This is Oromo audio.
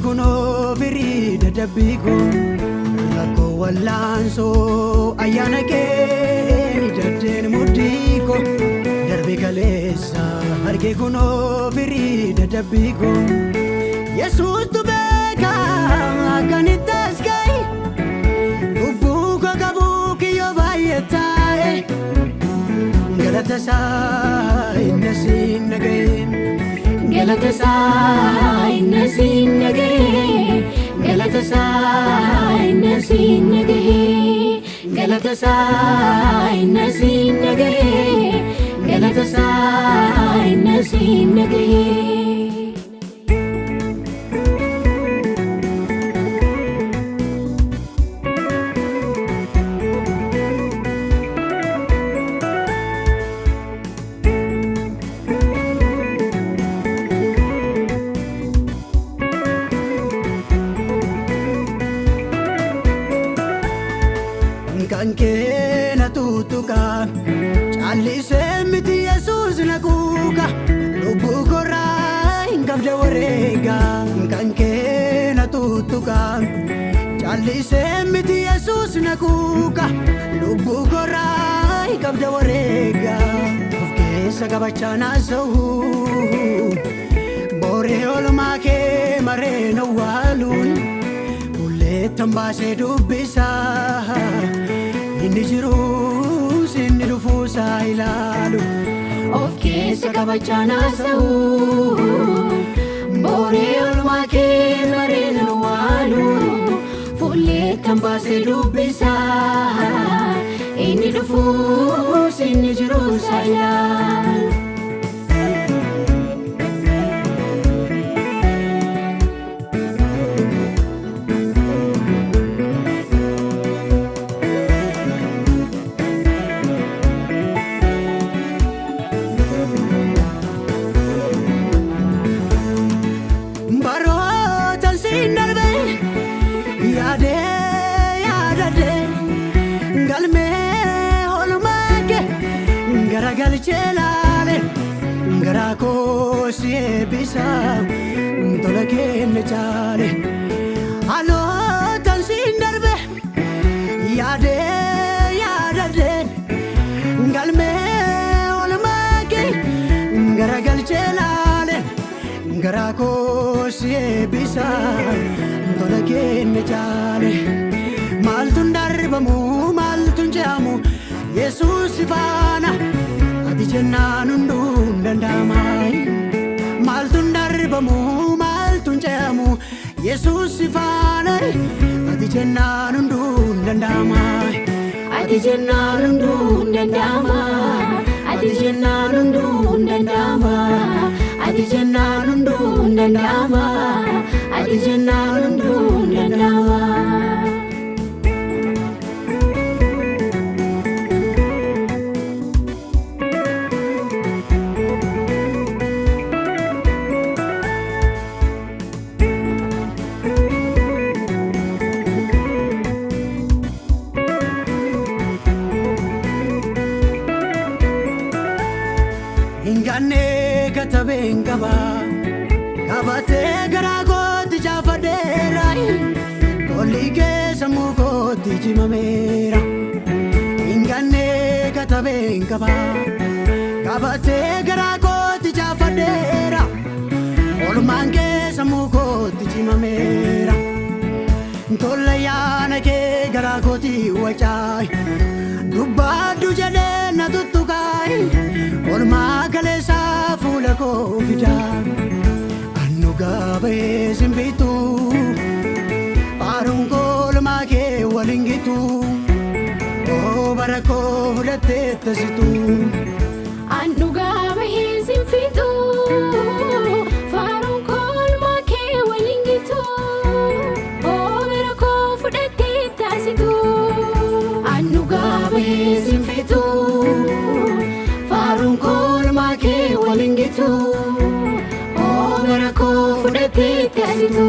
kuno firii dadhabbiiko rakkoo wallaansoo ayyaana kee ni daddeen mudhiiko darbe kaleessa argee kuno firii dadhabbiiko Yesuus tu beeka akkanitti as ga'e lubbuu koo qabuu kiyyoo baay'ataa'e galata isaa inni siin naga'e galata isaa inni siin naga'e galata isaa inni siin naga'e galata isaa inni siin naga'e galata isaa inni siin naga'e Kanke na tutuka chalise miti Yesus na kuka lubu korai ngabda warega kanke na tutuka chalise miti Yesus na kuka lubu korai ngabda warega ufke sagabachana sahu bore olmake mare no walun tambase dubbisa inni jiru sinni dhufuusa ilaalu of keessa qabachana sa'u booree olmaa kee bareedan waalu fuullee tambase dubbisa inni dhufuus inni jiruusa ilaalu galchelale garako sie bisa tola kenne chale alo tan sindarbe yade galme olmake gara galchelale garako sie bisa tola kenne chale maltun darbamu maltun jamu Yesus fana ati jennanundu dandamai maltun darbamu maltun jamu Yesus fana ati jennanundu dandamai ati jennanundu dandamai ati jennanundu dandamai ati jennanundu dandamai ati jennanundu dandamai Ingane kataben kaba kabate garagoti jafaderai kolige samugoti jimamera Ingane kataben kaba kabate garagoti jafadera olmange samugoti jimamera tolayana ke garagoti wachai dubadu jade na tutukai olma kalesa fula ko fida anuga be simbitu parungo olma ke walingitu o barako hulate tasitu anuga be simbitu parungo olma ke walingitu o barako hulate tasitu anuga be simbitu walingitu o barako fudate tasitu